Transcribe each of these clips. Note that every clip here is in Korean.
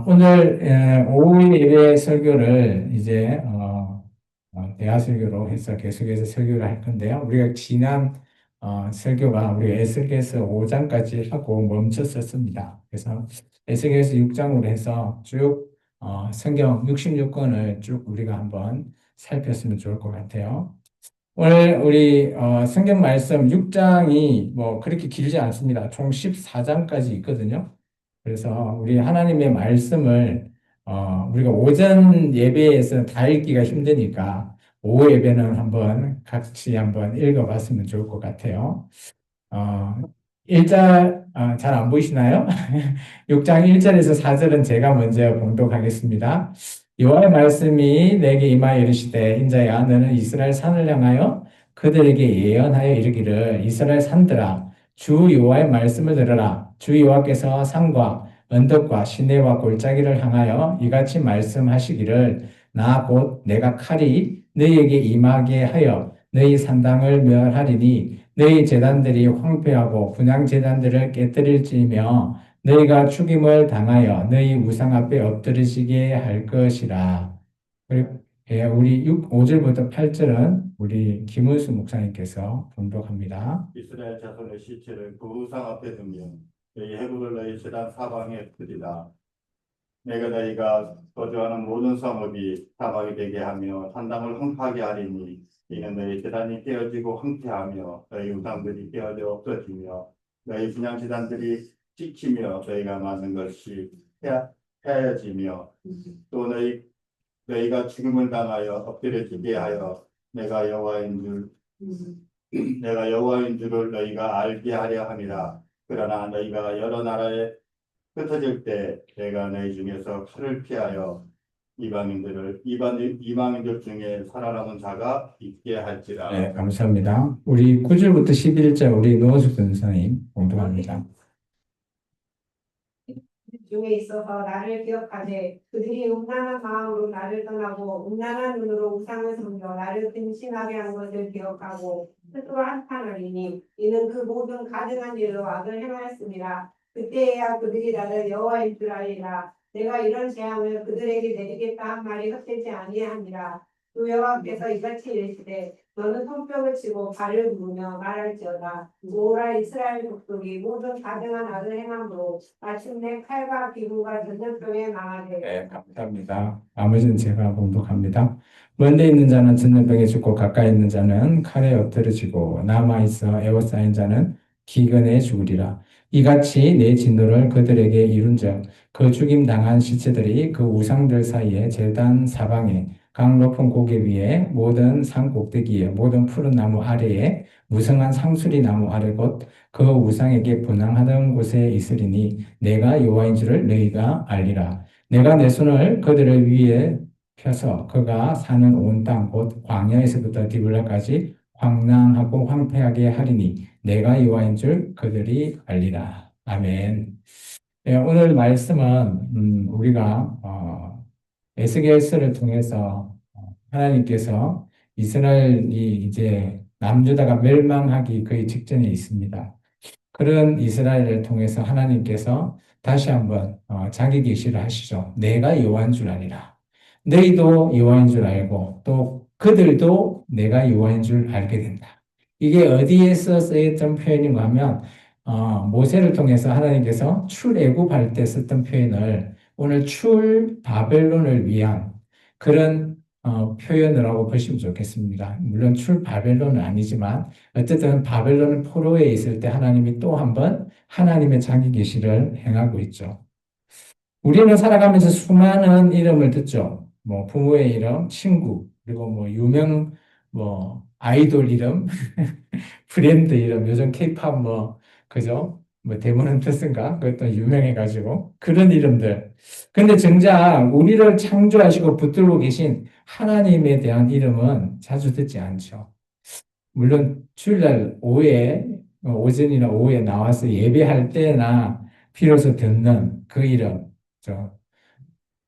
오늘 오후 예배 설교를 이제 대화 설교로 해서 계속해서 설교를 할 건데요. 우리가 지난 설교가 우리 에스겔서 5장까지 하고 멈췄었습니다. 그래서 에스겔서 6장으로 해서 쭉 성경 66권을 쭉 우리가 한번 살폈으면 좋을 것 같아요. 오늘 우리 성경 말씀 6장이 뭐 그렇게 길지 않습니다. 총 14장까지 있거든요. 그래서 우리 하나님의 말씀을 우리가 오전 예배에서는 다 읽기가 힘드니까 오후 예배는 한번 같이 한번 읽어봤으면 좋을 것 같아요. 어, 1절 잘 안 보이시나요? 6장 1절에서 4절은 제가 먼저 봉독하겠습니다. 여호와의 말씀이 내게 임하여 이르시되 인자야 너는 이스라엘 산을 향하여 그들에게 예언하여 이르기를 이스라엘 산들아 주 여호와의 말씀을 들으라 주 여호와께서 산과 언덕과 시내와 골짜기를 향하여 이같이 말씀하시기를 나 곧 내가 칼이 너희에게 임하게 하여 너희 산당을 멸하리니 너희 제단들이 황폐하고 분향 제단들을 깨뜨릴지며 너희가 죽임을 당하여 너희 우상 앞에 엎드리시게 할 것이라. 그리고 우리 5절부터 8절은 우리 김은수 목사님께서 봉독합니다. 이스라엘 자손의 시체를 그 우상 앞에 두며 너희 해국을 너희 제단 사방에 두리라. 내가 너희가 거주하는 모든 성읍이 사막이 되게 하며 산당을 황폐하게 하리니 이는 너희 제단이 깨어지고 황폐하며 너희 우상들이 깨어져 없어지며 너희 분향 제단들이 찍히며 너희가 만든 것이 헤어지며 또 너희가 죽음을 당하여 엎드려지게 하여 내가 여호와인 줄 내가 여호와인 줄을 너희가 알게 하려 함이라. 그러나 너희가 여러 나라에 흩어질 때 내가 너희 중에서 칼을 피하여 이방인들 중에 살아남은 자가 있게 할지라. 네, 감사합니다. 우리 9절부터 11절 우리 노원숙 변호사님 봉독합니다. 중에 있어서 나를 기억하되 그들이 음란한 마음으로 나를 떠나고 음란한 눈으로 우상을 섬겨 나를 근심하게 한 것을 기억하고 스스로 한탄하리니 이는 그 모든 가증한 일로 악을 행하였습니다. 그때야 그들이 나를 여호와인 줄 알리라. 내가 이런 재앙을 그들에게 내리겠다 한 말이 헛되지 아니하니라. 또 여호와께서 이같이 이르시되 너는 손뼉을 치고 발을 누르며 말할지어다. 오라 이스라엘 족속이 모든 가증한 악을 행함으로 마침내 칼과 기구가 전쟁병에 망하되. 네, 감사합니다. 나머지는 제가 봉독합니다. 먼데 있는 자는 전염병에 죽고 가까이 있는 자는 칼에 엎드러지고 남아있어 애워싸인 자는 기근에 죽으리라. 이같이 내 진노를 그들에게 이룬즉 그 죽임 당한 시체들이 그 우상들 사이에 제단 사방에 강 높은 고개 위에 모든 산 꼭대기에 모든 푸른 나무 아래에 무성한 상수리 나무 아래 곧 그 우상에게 분향하던 곳에 있으리니 내가 여호와인 줄을 너희가 알리라. 내가 내 손을 그들을 위에 펴서 그가 사는 온 땅 곧 광야에서부터 디블라까지 황량하고 황폐하게 하리니 내가 여호와인 줄 그들이 알리라. 아멘. 예, 오늘 말씀은 우리가 에스겔서를 통해서 하나님께서 이스라엘이 이제 남유다가 멸망하기 거의 직전에 있습니다. 그런 이스라엘을 통해서 하나님께서 다시 한번 자기 계시를 하시죠. 내가 여호와인 줄 아니라. 너희도 여호와인 줄 알고 또 그들도 내가 여호와인 줄 알게 된다. 이게 어디에서 쓰였던 표현인가 하면 모세를 통해서 하나님께서 출애굽할 때 썼던 표현을 오늘 출 바벨론을 위한 그런 표현이라고 보시면 좋겠습니다. 물론 출 바벨론은 아니지만 어쨌든 바벨론 포로에 있을 때 하나님이 또 한 번 하나님의 자기 계시를 행하고 있죠. 우리는 살아가면서 수많은 이름을 듣죠. 뭐 부모의 이름, 친구, 그리고 뭐 유명 뭐 아이돌 이름, 브랜드 이름, 요즘 케이팝 뭐 그죠? 뭐 데모넌 트스인가? 그것도 유명해가지고 그런 이름들. 근데 정작 우리를 창조하시고 붙들고 계신 하나님에 대한 이름은 자주 듣지 않죠. 물론 주일날 오후에 오전이나 오후에 나와서 예배할 때나 비로소 듣는 그 이름,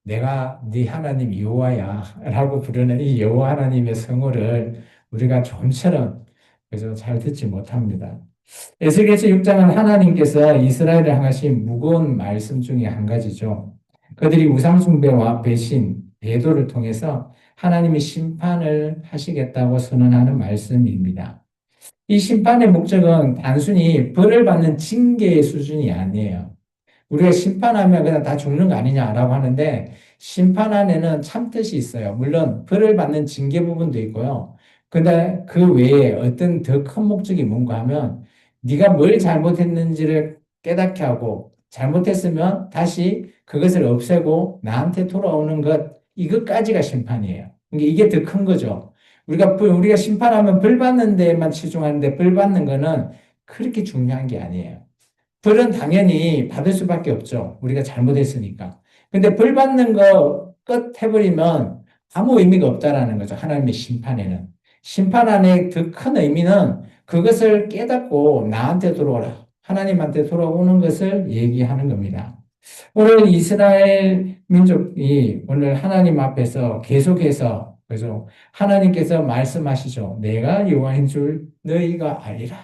내가 네 하나님 여호와야라고 부르는 이 여호와 하나님의 성호를 우리가 좀처럼 그죠 잘 듣지 못합니다. 에스겔서 6장은 하나님께서 이스라엘을 향하신 무거운 말씀 중에 한 가지죠. 그들이 우상숭배와 배신, 배도를 통해서 하나님이 심판을 하시겠다고 선언하는 말씀입니다. 이 심판의 목적은 단순히 벌을 받는 징계의 수준이 아니에요. 우리가 심판하면 그냥 다 죽는 거 아니냐라고 하는데 심판 안에는 참 뜻이 있어요. 물론 벌을 받는 징계 부분도 있고요. 근데 그 외에 어떤 더 큰 목적이 뭔가 하면 네가 뭘 잘못했는지를 깨닫게 하고 잘못했으면 다시 그것을 없애고 나한테 돌아오는 것 이것까지가 심판이에요. 그러니까 이게 더 큰 거죠. 우리가 심판하면 벌 받는 데에만 치중하는데 벌 받는 거는 그렇게 중요한 게 아니에요. 벌은 당연히 받을 수밖에 없죠. 우리가 잘못했으니까. 근데 벌 받는 거 끝 해버리면 아무 의미가 없다라는 거죠. 하나님의 심판에는. 심판 안에 더 큰 의미는 그것을 깨닫고 나한테 돌아오라. 하나님한테 돌아오는 것을 얘기하는 겁니다. 오늘 이스라엘 민족이 오늘 하나님 앞에서 계속해서 그죠? 하나님께서 말씀하시죠. 내가 여호와인 줄 너희가 알리라.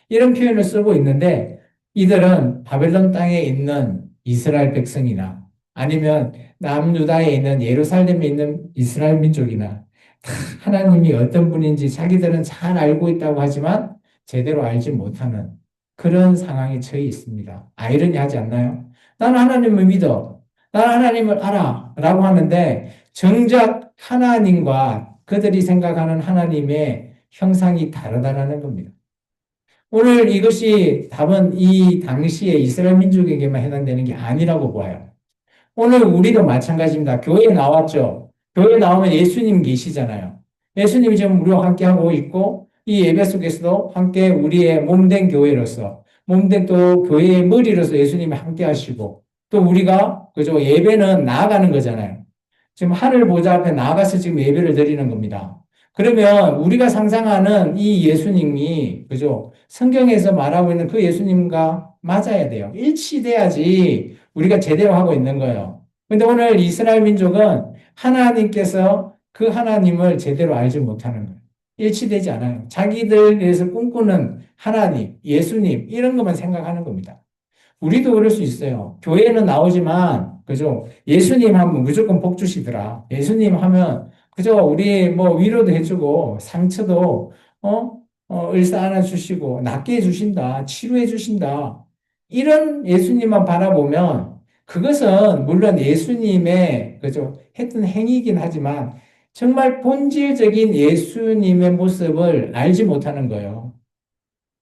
이런 표현을 쓰고 있는데 이들은 바벨론 땅에 있는 이스라엘 백성이나 아니면 남유다에 있는 예루살렘에 있는 이스라엘 민족이나 다 하나님이 어떤 분인지 자기들은 잘 알고 있다고 하지만 제대로 알지 못하는 그런 상황에 처해 있습니다. 아이러니하지 않나요? 나는 하나님을 믿어. 나는 하나님을 알아. 라고 하는데 정작 하나님과 그들이 생각하는 하나님의 형상이 다르다라는 겁니다. 오늘 이것이 답은 이 당시에 이스라엘 민족에게만 해당되는 게 아니라고 봐요. 오늘 우리도 마찬가지입니다. 교회에 나왔죠. 교회에 나오면 예수님 계시잖아요. 예수님이 지금 우리와 함께 하고 있고 이 예배 속에서도 함께 우리의 몸된 교회로서 몸된 또 교회의 머리로서 예수님이 함께 하시고 또 우리가 그죠 예배는 나아가는 거잖아요. 지금 하늘 보좌 앞에 나아가서 지금 예배를 드리는 겁니다. 그러면 우리가 상상하는 이 예수님이 그죠 성경에서 말하고 있는 그 예수님과 맞아야 돼요. 일치돼야지 우리가 제대로 하고 있는 거예요. 근데 오늘 이스라엘 민족은 하나님께서 그 하나님을 제대로 알지 못하는 거예요. 일치되지 않아요. 자기들에서 꿈꾸는 하나님, 예수님, 이런 것만 생각하는 겁니다. 우리도 그럴 수 있어요. 교회는 나오지만, 그죠? 예수님 하면 무조건 복 주시더라. 예수님 하면, 그죠? 우리 뭐 위로도 해주고, 상처도, 을사 하나 주시고, 낫게 해주신다. 치료해 주신다. 이런 예수님만 바라보면, 그것은 물론 예수님의, 그죠? 했던 행위이긴 하지만, 정말 본질적인 예수님의 모습을 알지 못하는 거예요.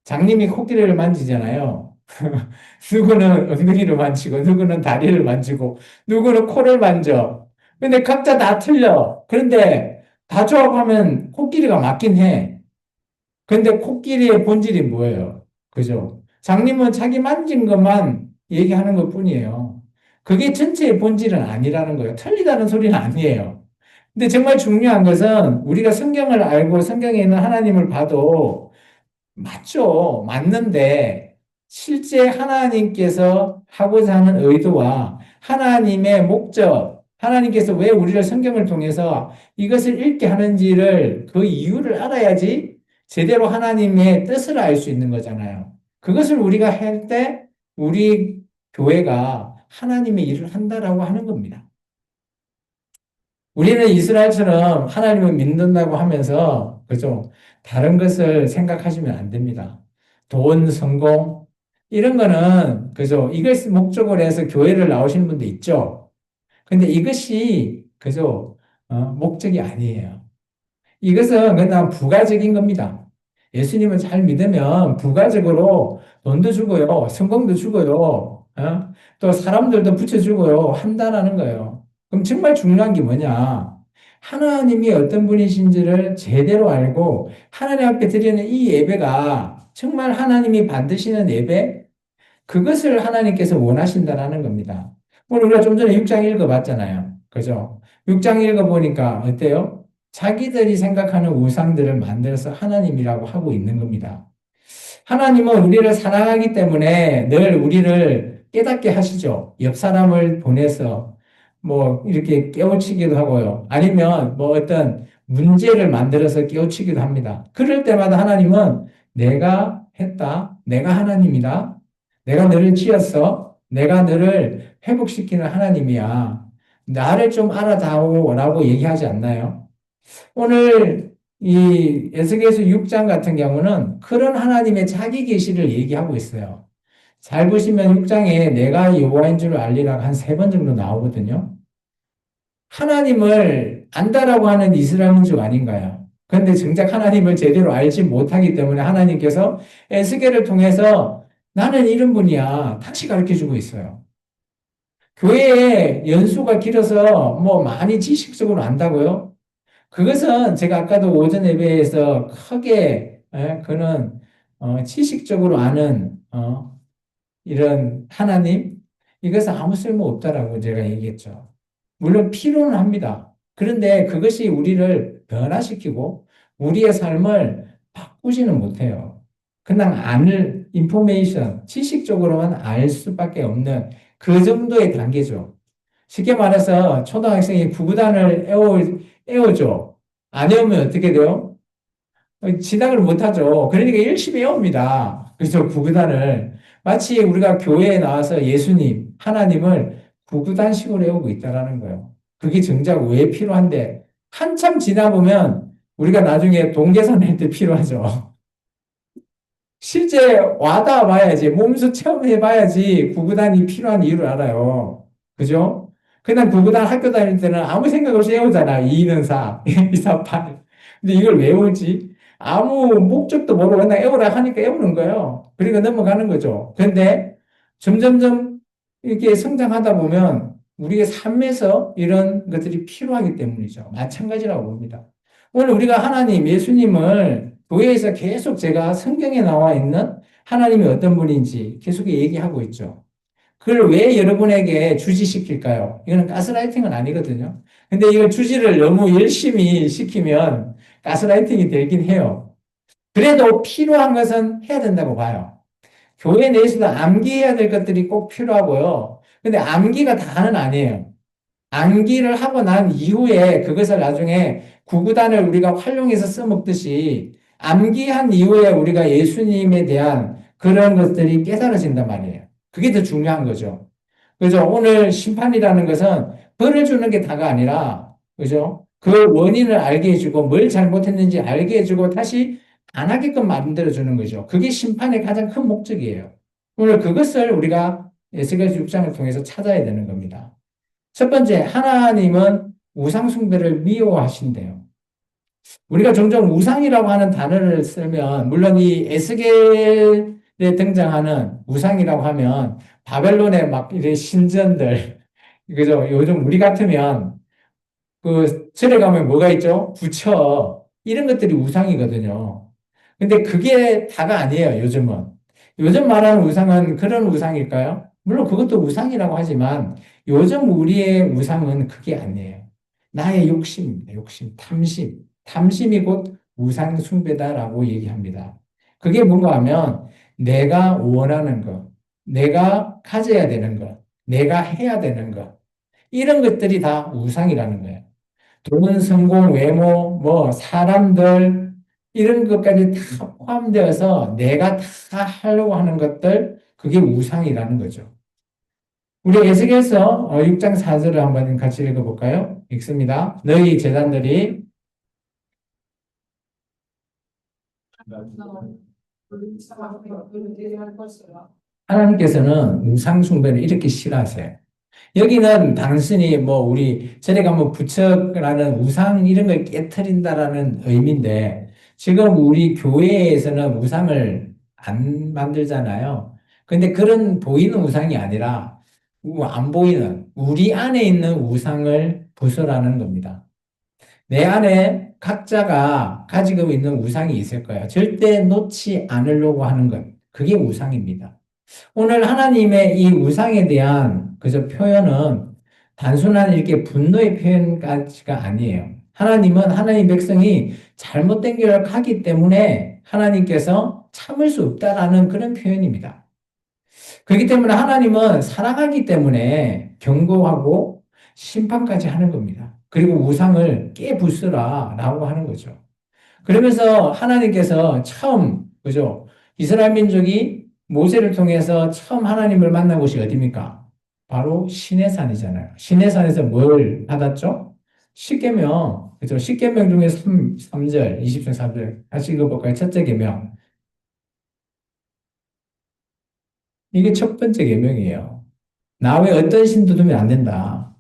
장님이 코끼리를 만지잖아요. 누구는 엉덩이를 만지고, 누구는 다리를 만지고, 누구는 코를 만져. 근데 각자 다 틀려. 그런데 다 조합하면 코끼리가 맞긴 해. 근데 코끼리의 본질이 뭐예요? 그죠? 장님은 자기 만진 것만 얘기하는 것 뿐이에요. 그게 전체의 본질은 아니라는 거예요. 틀리다는 소리는 아니에요. 근데 정말 중요한 것은 우리가 성경을 알고 성경에 있는 하나님을 봐도 맞죠. 맞는데 실제 하나님께서 하고자 하는 의도와 하나님의 목적, 하나님께서 왜 우리를 성경을 통해서 이것을 읽게 하는지를 그 이유를 알아야지 제대로 하나님의 뜻을 알 수 있는 거잖아요. 그것을 우리가 할 때 우리 교회가 하나님의 일을 한다라고 하는 겁니다. 우리는 이스라엘처럼 하나님을 믿는다고 하면서, 그죠? 다른 것을 생각하시면 안 됩니다. 돈, 성공, 이런 거는, 그죠? 이걸 목적으로 해서 교회를 나오시는 분도 있죠. 근데 이것이, 그죠? 목적이 아니에요. 이것은 그냥 부가적인 겁니다. 예수님을 잘 믿으면 부가적으로 돈도 주고요, 성공도 주고요, 또 사람들도 붙여주고요, 한다라는 거예요. 그럼 정말 중요한 게 뭐냐? 하나님이 어떤 분이신지를 제대로 알고 하나님 앞에 드리는 이 예배가 정말 하나님이 받으시는 예배? 그것을 하나님께서 원하신다라는 겁니다. 오늘 우리가 좀 전에 6장 읽어봤잖아요. 그죠? 6장 읽어보니까 어때요? 자기들이 생각하는 우상들을 만들어서 하나님이라고 하고 있는 겁니다. 하나님은 우리를 사랑하기 때문에 늘 우리를 깨닫게 하시죠. 옆 사람을 보내서 뭐 이렇게 깨우치기도 하고요. 아니면 뭐 어떤 문제를 만들어서 깨우치기도 합니다. 그럴 때마다 하나님은 내가 했다. 내가 하나님이다. 내가 너를 지었어. 내가 너를 회복시키는 하나님이야. 나를 좀 알아다오라고 얘기하지 않나요? 오늘 이 에스겔서 6장 같은 경우는 그런 하나님의 자기 계시를 얘기하고 있어요. 잘 보시면 6장에 내가 여호와인 줄 알리라고 한 3번 정도 나오거든요. 하나님을 안다라고 하는 이스라엘 민족 아닌가요? 그런데 정작 하나님을 제대로 알지 못하기 때문에 하나님께서 에스겔을 통해서 나는 이런 분이야. 다시 가르쳐 주고 있어요. 교회에 연수가 길어서 뭐 많이 지식적으로 안다고요? 그것은 제가 아까도 오전 예배에서 크게 그는 지식적으로 아는 이런 하나님 이것은 아무 쓸모 없다라고 제가 얘기했죠. 물론 필요는 합니다. 그런데 그것이 우리를 변화시키고 우리의 삶을 바꾸지는 못해요. 그냥 아는 인포메이션, 지식적으로만 알 수밖에 없는 그 정도의 단계죠. 쉽게 말해서 초등학생이 구구단을 애워줘. 안 외우면 어떻게 돼요? 진학을 못하죠. 그러니까 열심히 외웁니다. 그래서 구구단을 마치 우리가 교회에 나와서 예수님, 하나님을 구구단식으로 외우고 있다라는 거예요. 그게 정작 왜 필요한데 한참 지나보면 우리가 나중에 동계산 할 때 필요하죠. 실제 와닿아 봐야지, 몸소 체험해 봐야지 구구단이 필요한 이유를 알아요. 그죠? 그냥 구구단 학교 다닐 때는 아무 생각 없이 외우잖아. 2는 4, 2, 4, 8. 근데 이걸 왜 외우지? 아무 목적도 모르고 그냥 외우라 하니까 외우는 거예요. 그러니까 넘어가는 거죠. 근데 점점점 이렇게 성장하다 보면 우리의 삶에서 이런 것들이 필요하기 때문이죠. 마찬가지라고 봅니다. 오늘 우리가 하나님, 예수님을 교회에서 계속 제가 성경에 나와 있는 하나님이 어떤 분인지 계속 얘기하고 있죠. 그걸 왜 여러분에게 주지시킬까요? 이거는 가스라이팅은 아니거든요. 근데 이걸 주지를 너무 열심히 시키면 가스라이팅이 되긴 해요. 그래도 필요한 것은 해야 된다고 봐요. 교회 내에서도 암기해야 될 것들이 꼭 필요하고요. 근데 암기가 다는 아니에요. 암기를 하고 난 이후에 그것을 나중에 구구단을 우리가 활용해서 써먹듯이 암기한 이후에 우리가 예수님에 대한 그런 것들이 깨달아진단 말이에요. 그게 더 중요한 거죠. 그죠? 오늘 심판이라는 것은 벌을 주는 게 다가 아니라, 그죠? 그 원인을 알게 해주고 뭘 잘못했는지 알게 해주고 다시 안 하게끔 만들어주는 거죠. 그게 심판의 가장 큰 목적이에요. 오늘 그것을 우리가 에스겔 6장을 통해서 찾아야 되는 겁니다. 첫 번째, 하나님은 우상숭배를 미워하신대요. 우리가 종종 우상이라고 하는 단어를 쓰면, 물론 이 에스겔에 등장하는 우상이라고 하면, 바벨론의 막 이런 신전들, 그죠? 요즘 우리 같으면, 그, 절에 가면 뭐가 있죠? 부처. 이런 것들이 우상이거든요. 근데 그게 다가 아니에요, 요즘은. 요즘 말하는 우상은 그런 우상일까요? 물론 그것도 우상이라고 하지만 요즘 우리의 우상은 그게 아니에요. 나의 욕심입니다. 욕심, 탐심. 탐심이 곧 우상 숭배다라고 얘기합니다. 그게 뭔가 하면 내가 원하는 것, 내가 가져야 되는 것, 내가 해야 되는 것, 이런 것들이 다 우상이라는 거예요. 돈, 성공, 외모, 뭐, 사람들, 이런 것까지 다 포함되어서 내가 다 하려고 하는 것들, 그게 우상이라는 거죠. 우리 에스겔서 6장 4절을 한번 같이 읽어볼까요? 읽습니다. 너희 제단들이 하나님께서는 우상 숭배를 이렇게 싫어하세요. 여기는 단순히 뭐 우리 전에 가면 부처라는 우상 이런 걸 깨트린다라는 의미인데 지금 우리 교회에서는 우상을 안 만들잖아요. 근데 그런 보이는 우상이 아니라 안 보이는 우리 안에 있는 우상을 부숴라는 겁니다. 내 안에 각자가 가지고 있는 우상이 있을 거예요. 절대 놓지 않으려고 하는 것. 그게 우상입니다. 오늘 하나님의 이 우상에 대한 그저 표현은 단순한 이렇게 분노의 표현까지가 아니에요. 하나님은 하나님 백성이 잘못된 길을 가기 때문에 하나님께서 참을 수 없다라는 그런 표현입니다. 그렇기 때문에 하나님은 사랑하기 때문에 경고하고 심판까지 하는 겁니다. 그리고 우상을 깨부수라 라고 하는 거죠. 그러면서 하나님께서 처음, 그죠? 이스라엘 민족이 모세를 통해서 처음 하나님을 만난 곳이 어디입니까? 바로 시내산이잖아요. 시내산에서 뭘 받았죠? 십계명. 그죠? 십계명 중에 3절, 20중 3절. 다시 읽어볼까요? 첫째 계명. 이게 첫 번째 계명이에요. 나 외에 어떤 신도 두면 안 된다.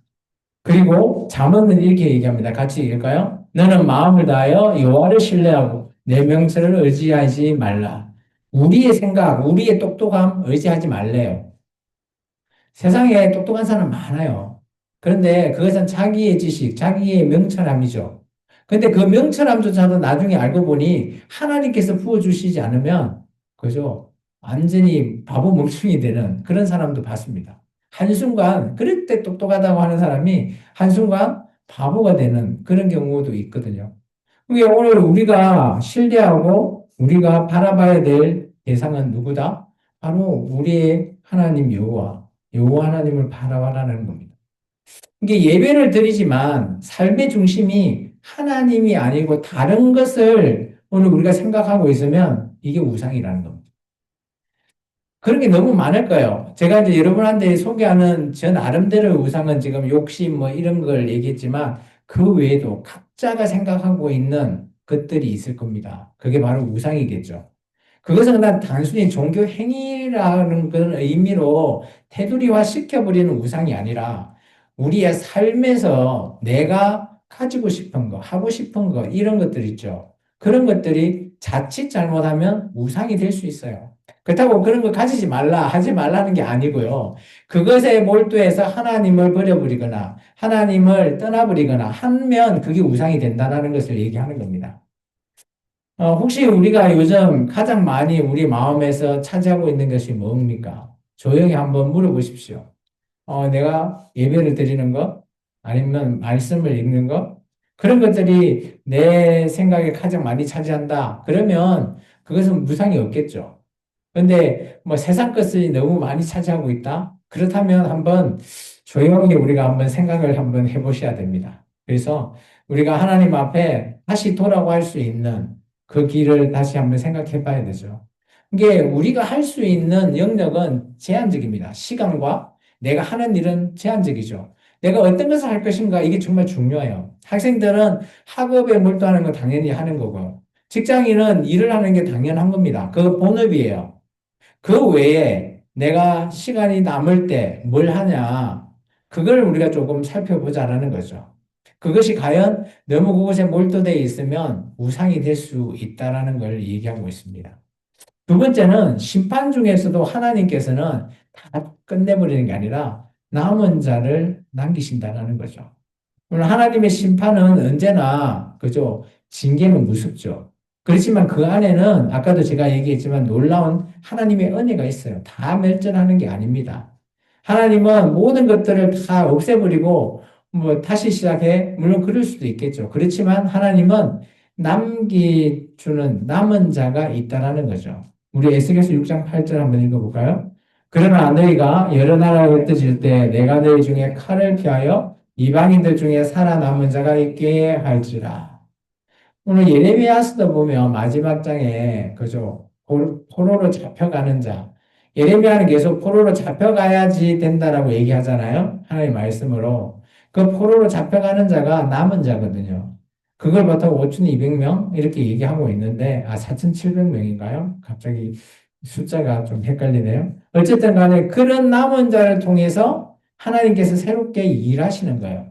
그리고 잠언은 이렇게 얘기합니다. 같이 읽을까요? 너는 마음을 다하여 여호와를 신뢰하고 내 명철을 의지하지 말라. 우리의 생각, 우리의 똑똑함 의지하지 말래요. 세상에 똑똑한 사람 많아요. 그런데 그것은 자기의 지식, 자기의 명철함이죠. 근데 그 명철함조차도 나중에 알고 보니 하나님께서 부어주시지 않으면, 그죠? 완전히 바보 멍청이 되는 그런 사람도 봤습니다. 한순간, 그럴 때 똑똑하다고 하는 사람이 한순간 바보가 되는 그런 경우도 있거든요. 그게 오늘 우리가 신뢰하고 우리가 바라봐야 될 대상은 누구다? 바로 우리의 하나님 여호와 하나님을 바라봐라는 겁니다. 이게 예배를 드리지만 삶의 중심이 하나님이 아니고 다른 것을 오늘 우리가 생각하고 있으면 이게 우상이라는 겁니다. 그런 게 너무 많을 거예요. 제가 이제 여러분한테 소개하는 저 나름대로의 우상은 지금 욕심 뭐 이런 걸 얘기했지만 그 외에도 각자가 생각하고 있는 것들이 있을 겁니다. 그게 바로 우상이겠죠. 그것은 그냥 단순히 종교 행위라는 그런 의미로 테두리화 시켜버리는 우상이 아니라 우리의 삶에서 내가 가지고 싶은 거, 하고 싶은 거, 이런 것들 있죠. 그런 것들이 자칫 잘못하면 우상이 될 수 있어요. 그렇다고 그런 거 가지지 말라, 하지 말라는 게 아니고요. 그것에 몰두해서 하나님을 버려버리거나 하나님을 떠나버리거나 하면 그게 우상이 된다는 것을 얘기하는 겁니다. 혹시 우리가 요즘 가장 많이 우리 마음에서 차지하고 있는 것이 뭡니까? 조용히 한번 물어보십시오. 내가 예배를 드리는 것, 아니면 말씀을 읽는 것, 그런 것들이 내 생각에 가장 많이 차지한다. 그러면 그것은 무상이 없겠죠. 근데 뭐 세상 것이 너무 많이 차지하고 있다? 그렇다면 한번 조용히 우리가 한번 생각을 한번 해보셔야 됩니다. 그래서 우리가 하나님 앞에 다시 돌아갈 수 있는 그 길을 다시 한번 생각해 봐야 되죠. 이게 우리가 할 수 있는 영역은 제한적입니다. 시간과 내가 하는 일은 제한적이죠. 내가 어떤 것을 할 것인가 이게 정말 중요해요. 학생들은 학업에 몰두하는 건 당연히 하는 거고, 직장인은 일을 하는 게 당연한 겁니다. 그 본업이에요. 그 외에 내가 시간이 남을 때 뭘 하냐, 그걸 우리가 조금 살펴보자라는 거죠. 그것이 과연 너무 그것에 몰두되어 있으면 우상이 될 수 있다라는 걸 얘기하고 있습니다. 두 번째는 심판 중에서도 하나님께서는 다 끝내버리는 게 아니라 남은 자를 남기신다는 거죠. 물론 하나님의 심판은 언제나, 그죠? 징계는 무섭죠. 그렇지만 그 안에는 아까도 제가 얘기했지만 놀라운 하나님의 은혜가 있어요. 다 멸절하는 게 아닙니다. 하나님은 모든 것들을 다 없애버리고 뭐 다시 시작해. 물론 그럴 수도 있겠죠. 그렇지만 하나님은 남기주는 남은 자가 있다라는 거죠. 우리 에스겔서 6장 8절 한번 읽어볼까요? 그러나 너희가 여러 나라에 흩어질 때 내가 너희 중에 칼을 피하여 이방인들 중에 살아남은 자가 있게 할지라. 오늘 예레미야서도 보면 마지막 장에 그죠 포로로 잡혀가는 자. 예레미야는 계속 포로로 잡혀가야지 된다라고 얘기하잖아요. 하나님의 말씀으로. 그 포로로 잡혀가는 자가 남은 자거든요. 그걸 바탕 5,200명 이렇게 얘기하고 있는데 4,700명인가요? 갑자기 숫자가 좀 헷갈리네요. 어쨌든 간에 그런 남은 자를 통해서 하나님께서 새롭게 일하시는 거예요.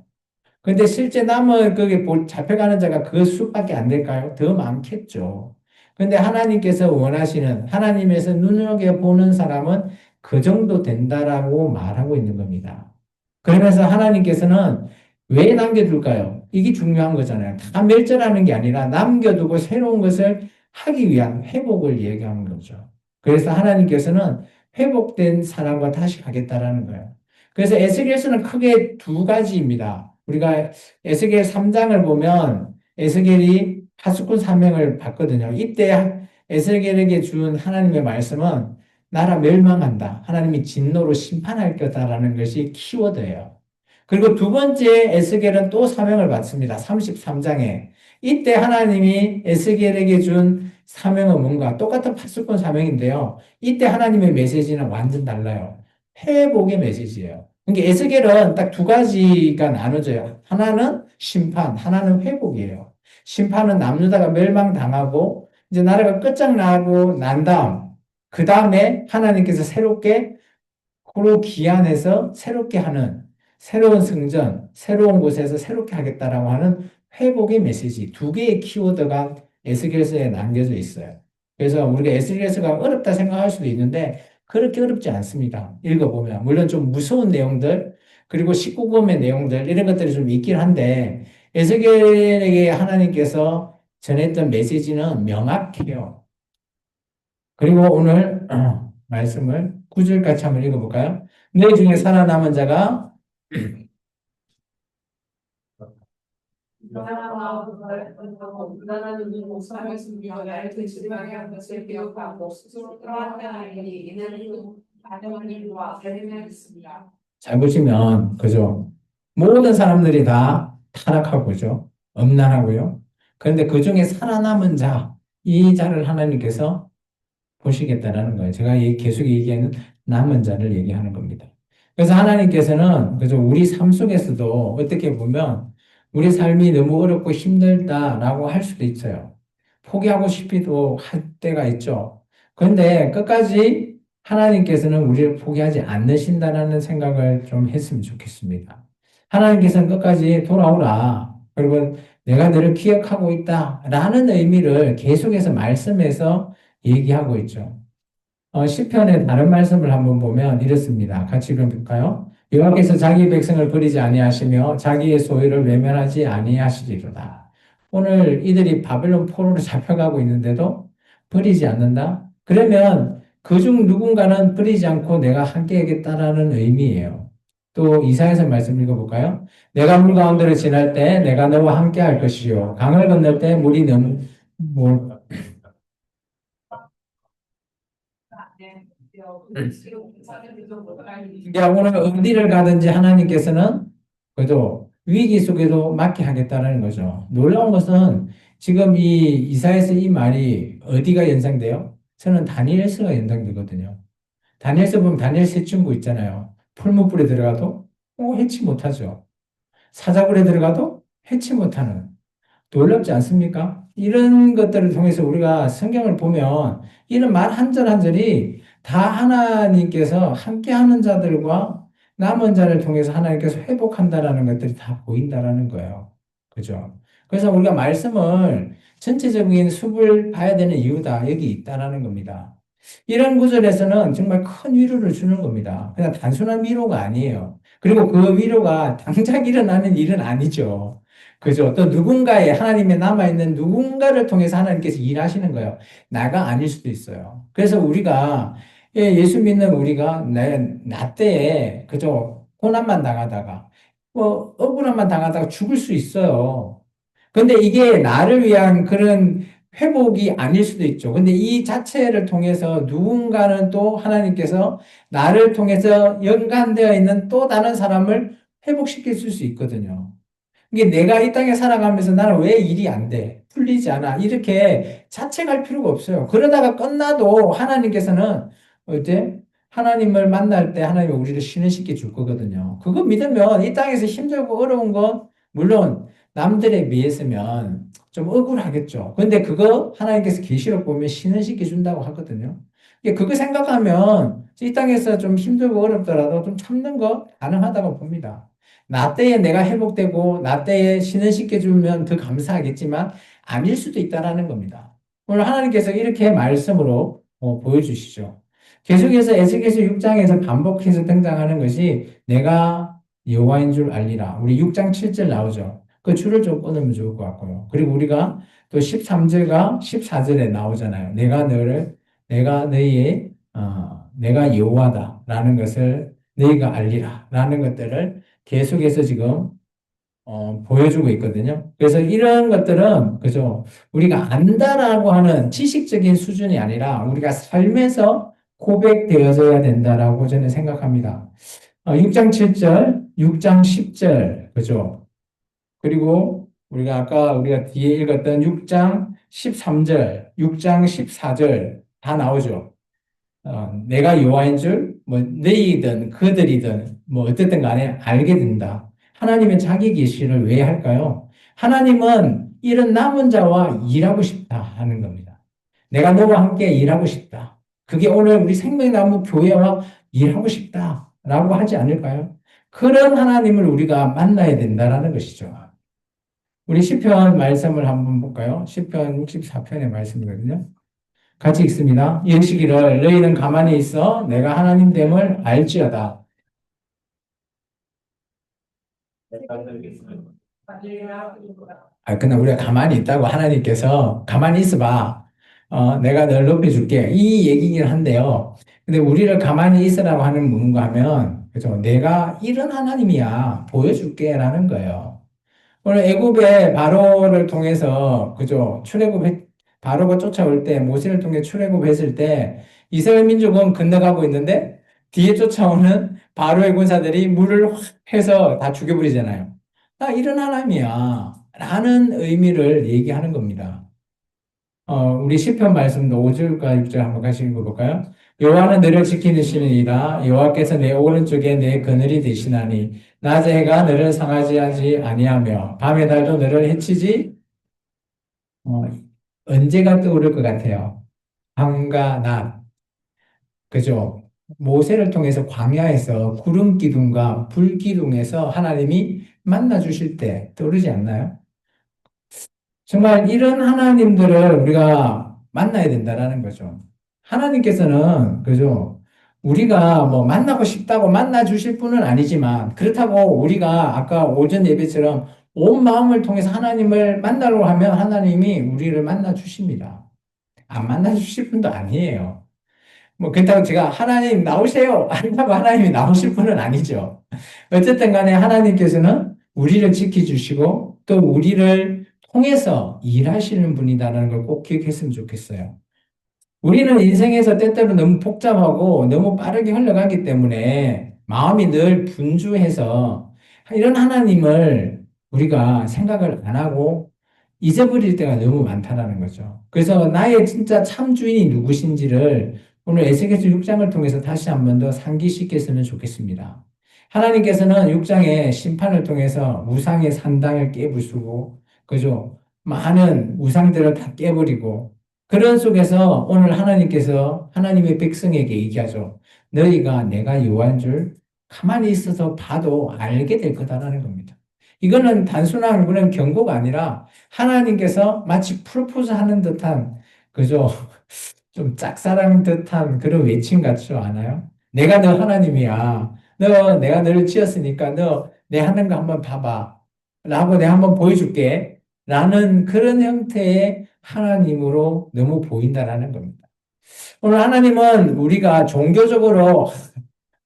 근데 실제 남은 거기 잡혀가는 자가 그 수밖에 안 될까요? 더 많겠죠. 근데 하나님께서 원하시는, 하나님에서 눈여겨보는 사람은 그 정도 된다라고 말하고 있는 겁니다. 그러면서 하나님께서는 왜 남겨둘까요? 이게 중요한 거잖아요. 다 멸절하는 게 아니라 남겨두고 새로운 것을 하기 위한 회복을 얘기하는 거죠. 그래서 하나님께서는 회복된 사람과 다시 가겠다라는 거예요. 그래서 에스겔서는 크게 두 가지입니다. 우리가 에스겔 3장을 보면 에스겔이 파수꾼 사명을 받거든요. 이때 에스겔에게 준 하나님의 말씀은 나라 멸망한다. 하나님이 진노로 심판할 거다라는 것이 키워드예요. 그리고 두 번째 에스겔은 또 사명을 받습니다. 33장에. 이때 하나님이 에스겔에게 준 사명은 뭔가? 똑같은 파수꾼 사명인데요. 이때 하나님의 메시지는 완전 달라요. 회복의 메시지예요. 그러니까 에스겔은 딱 두 가지가 나눠져요. 하나는 심판, 하나는 회복이에요. 심판은 남유다가 멸망당하고 이제 나라가 끝장나고 난 다음, 그 다음에 하나님께서 새롭게 코로 기한해서 새롭게 하는 새로운 성전, 새로운 곳에서 새롭게 하겠다라고 하는 회복의 메시지 두 개의 키워드가 에스겔서에 남겨져 있어요. 그래서 우리가 에스겔서가 어렵다 생각할 수도 있는데 그렇게 어렵지 않습니다. 읽어보면 물론 좀 무서운 내용들 그리고 19금의 내용들 이런 것들이 좀 있긴 한데 에스겔에게 하나님께서 전했던 메시지는 명확해요. 그리고 오늘 말씀을 9절 같이 한번 읽어볼까요? 너희 중에 살아남은 자가 무난한 눈이 목사를 숨기고 나를 근심하게 한 것을 기억하고 스스로 떠나게 하리니 이는 가정한 일과 대리하겠습니다. 잘 보시면 그죠? 모든 사람들이 다 타락하고 죠 엄난하고요. 그런데 그 중에 살아남은 자, 이 자를 하나님께서 보시겠다라는 거예요. 제가 계속 얘기하는 남은 자를 얘기하는 겁니다. 그래서 하나님께서는 그죠? 우리 삶 속에서도 어떻게 보면 우리 삶이 너무 어렵고 힘들다라고 할 수도 있어요. 포기하고 싶기도 할 때가 있죠. 그런데 끝까지 하나님께서는 우리를 포기하지 않으신다는 생각을 좀 했으면 좋겠습니다. 하나님께서는 끝까지 돌아오라. 그리고 내가 너를 기억하고 있다라는 의미를 계속해서 말씀해서 얘기하고 있죠. 시편의 다른 말씀을 한번 보면 이렇습니다. 같이 읽어볼까요? 여호와께서 자기 백성을 버리지 아니하시며 자기의 소유를 외면하지 아니하시리로다. 오늘 이들이 바벨론 포로로 잡혀가고 있는데도 버리지 않는다? 그러면 그중 누군가는 버리지 않고 내가 함께 하겠다라는 의미예요. 또 이사야서 말씀 읽어볼까요? 내가 물 가운데를 지날 때 내가 너와 함께 할 것이요 강을 건널 때 물이 너무 야, 오늘 어디를 가든지 하나님께서는 그죠? 위기 속에도 맞게 하겠다는 거죠. 놀라운 것은 지금 이 이사에서 이 말이 어디가 연상돼요? 저는 다니엘서가 연상되거든요. 다니엘서 보면 다니엘 세 친구 있잖아요. 풀무불에 들어가도 해치 못하죠. 사자굴에 들어가도 해치 못하는. 놀랍지 않습니까? 이런 것들을 통해서 우리가 성경을 보면 이런 말 한 절 한 절이 다 하나님께서 함께하는 자들과 남은 자를 통해서 하나님께서 회복한다라는 것들이 다 보인다라는 거예요. 그죠? 그래서 우리가 말씀을 전체적인 숲을 봐야 되는 이유다. 여기 있다라는 겁니다. 이런 구절에서는 정말 큰 위로를 주는 겁니다. 그냥 단순한 위로가 아니에요. 그리고 그 위로가 당장 일어나는 일은 아니죠. 그죠? 또 누군가의 하나님의 남아있는 누군가를 통해서 하나님께서 일하시는 거예요. 나가 아닐 수도 있어요. 그래서 우리가 예수 믿는 우리가 나 때에 그죠? 고난만 당하다가 뭐 억울함만 당하다가 죽을 수 있어요. 근데 이게 나를 위한 그런 회복이 아닐 수도 있죠. 근데 이 자체를 통해서 누군가는 또 하나님께서 나를 통해서 연관되어 있는 또 다른 사람을 회복시킬 수 있거든요. 이게 내가 이 땅에 살아가면서 나는 왜 일이 안 돼? 풀리지 않아? 이렇게 자책할 필요가 없어요. 그러다가 끝나도 하나님께서는 이제 하나님을 만날 때 하나님이 우리를 신은시켜 줄 거거든요. 그거 믿으면 이 땅에서 힘들고 어려운 건 물론 남들에 비해서면 좀 억울하겠죠. 근데 그거 하나님께서 계시록 보면 신은시켜 준다고 하거든요. 그거 생각하면 이 땅에서 좀 힘들고 어렵더라도 좀 참는 거 가능하다고 봅니다. 나 때에 내가 회복되고 나 때에 신을 씻겨주면 더 감사하겠지만 아닐 수도 있다라는 겁니다. 오늘 하나님께서 이렇게 말씀으로 보여주시죠. 계속해서 에스겔서 6장에서 반복해서 등장하는 것이 내가 여호와인 줄 알리라. 우리 6장 7절 나오죠. 그 줄을 좀 끊으면 좋을 것 같고요. 그리고 우리가 또 13절과 14절에 나오잖아요. 내가 너희의 내가 여호와다라는 것을 너희가 알리라라는 것들을 계속해서 지금 보여주고 있거든요. 그래서 이런 것들은 그죠? 우리가 안다라고 하는 지식적인 수준이 아니라 우리가 삶에서 고백되어져야 된다라고 저는 생각합니다. 6장 7절 6장 10절, 그죠? 그리고 우리가 뒤에 읽었던 6장 13절, 6장 14절 다 나오죠. 내가 여호와인 줄, 뭐, 너희든 그들이든, 뭐, 어쨌든 간에 알게 된다. 하나님은 자기 계시를 왜 할까요? 하나님은 이런 남은 자와 일하고 싶다 하는 겁니다. 내가 너와 함께 일하고 싶다. 그게 오늘 우리 생명나무 교회와 일하고 싶다. 라고 하지 않을까요? 그런 하나님을 우리가 만나야 된다라는 것이죠. 우리 시편 말씀을 한번 볼까요? 시편 64편의 말씀이거든요. 같이 읽습니다. 이르시기를 너희는 가만히 있어 내가 하나님 됨을 알지어다. 그러나 우리가 가만히 있다고 하나님께서 가만히 있어봐. 내가 널 높여줄게. 이 얘기긴 한데요. 근데 우리를 가만히 있으라고 하는 뭔가 하면, 그죠? 내가 이런 하나님이야. 보여줄게라는 거예요. 오늘 애굽의 바로를 통해서 그죠 바로가 쫓아올 때 모세를 통해 출애굽했을 때 이스라엘 민족은 건너가고 있는데 뒤에 쫓아오는 바로의 군사들이 물을 확 해서 다 죽여버리잖아요. 나 이런 하나님이야 라는 의미를 얘기하는 겁니다. 우리 시편 말씀도 5절과 6절 한번 같이 읽어볼까요? 여호와는 너를 지키시느니라. 여호와께서 내 오른쪽에 내 그늘이 되시나니 낮에 해가 너를 상하지 하지 아니하며 밤의 달도 너를 해치지 어, 언제가 떠오를 것 같아요? 밤과 낮, 그죠? 모세를 통해서 광야에서 구름 기둥과 불 기둥에서 하나님이 만나 주실 때 떠오르지 않나요? 정말 이런 하나님들을 우리가 만나야 된다라는 거죠. 하나님께서는, 그죠? 우리가 뭐 만나고 싶다고 만나 주실 분은 아니지만, 그렇다고 우리가 아까 오전 예배처럼 온 마음을 통해서 하나님을 만나려고 하면 하나님이 우리를 만나 주십니다. 안 만나 주실 분도 아니에요. 뭐, 그렇다고 제가 하나님 나오세요! 한다고 하나님이 나오실 분은 아니죠. 어쨌든 간에 하나님께서는 우리를 지켜주시고 또 우리를 통해서 일하시는 분이다라는 걸 꼭 기억했으면 좋겠어요. 우리는 인생에서 때때로 너무 복잡하고 너무 빠르게 흘러가기 때문에 마음이 늘 분주해서 이런 하나님을 우리가 생각을 안 하고 잊어버릴 때가 너무 많다라는 거죠. 그래서 나의 진짜 참 주인이 누구신지를 오늘 에스겔서 6장을 통해서 다시 한 번 더 상기시켰으면 좋겠습니다. 하나님께서는 6장의 심판을 통해서 우상의 산당을 깨부수고, 그죠? 많은 우상들을 다 깨버리고, 그런 속에서 오늘 하나님께서 하나님의 백성에게 얘기하죠. 너희가 내가 여호와인 줄 가만히 있어서 봐도 알게 될 거다라는 겁니다. 이거는 단순한 그런 경고가 아니라 하나님께서 마치 프로포즈 하는 듯한, 그죠? 좀 짝사랑 듯한 그런 외침 같지 않아요? 내가 너 하나님이야. 내가 너를 지었으니까 너 내 하는 거 한번 봐봐. 라고 내가 한번 보여줄게. 라는 그런 형태의 하나님으로 너무 보인다라는 겁니다. 오늘 하나님은 우리가 종교적으로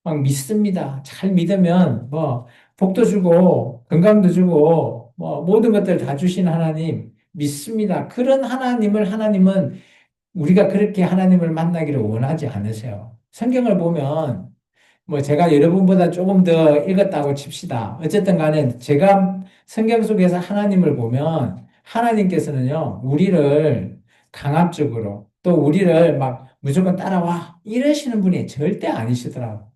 막 믿습니다. 잘 믿으면 뭐 복도 주고 건강도 주고 뭐 모든 것들 다 주신 하나님 믿습니다. 그런 하나님은 우리가 그렇게 하나님을 만나기를 원하지 않으세요. 성경을 보면 뭐 제가 여러분보다 조금 더 읽었다고 칩시다. 어쨌든 간에 제가 성경 속에서 하나님을 보면 하나님께서는요, 우리를 강압적으로 또 우리를 막 무조건 따라와 이러시는 분이 절대 아니시더라고요.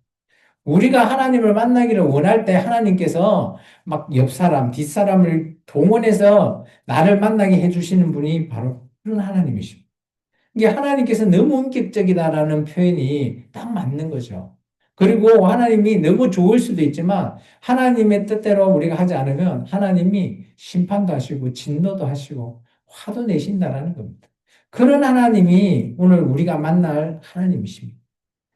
우리가 하나님을 만나기를 원할 때 하나님께서 막 옆 사람, 뒷 사람을 동원해서 나를 만나게 해주시는 분이 바로 그런 하나님이십니다. 이게 하나님께서 너무 인격적이다라는 표현이 딱 맞는 거죠. 그리고 하나님이 너무 좋을 수도 있지만 하나님의 뜻대로 우리가 하지 않으면 하나님이 심판도 하시고 진노도 하시고 화도 내신다라는 겁니다. 그런 하나님이 오늘 우리가 만날 하나님이십니다.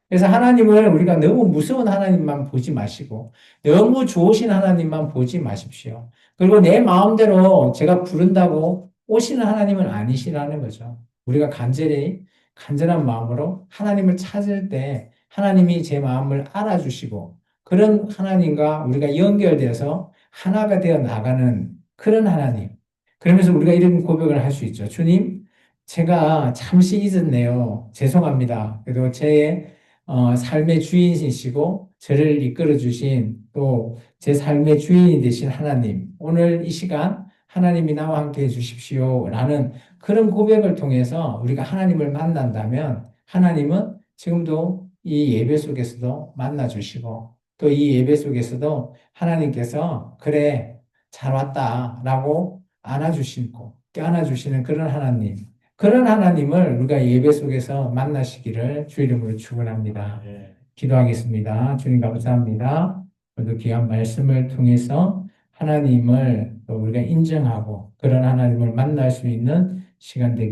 그래서 하나님을 우리가 너무 무서운 하나님만 보지 마시고 너무 좋으신 하나님만 보지 마십시오. 그리고 내 마음대로 제가 부른다고 오시는 하나님은 아니시라는 거죠. 우리가 간절한 마음으로 하나님을 찾을 때 하나님이 제 마음을 알아주시고 그런 하나님과 우리가 연결되어서 하나가 되어 나가는 그런 하나님. 그러면서 우리가 이런 고백을 할 수 있죠. 주님, 제가 잠시 잊었네요. 죄송합니다. 그래도 제 삶의 주인이시고 저를 이끌어 주신 또 제 삶의 주인이 되신 하나님, 오늘 이 시간 하나님이 나와 함께 해주십시오. 라는 그런 고백을 통해서 우리가 하나님을 만난다면 하나님은 지금도 이 예배 속에서도 만나주시고 또 이 예배 속에서도 하나님께서 그래, 잘 왔다 라고 안아주시고 껴안아주시는 그런 하나님을 우리가 예배 속에서 만나시기를 주 이름으로 축원합니다. 예. 기도하겠습니다. 주님 감사합니다. 오늘도 귀한 말씀을 통해서 하나님을 또 우리가 인정하고 그런 하나님을 만날 수 있는 시간 되게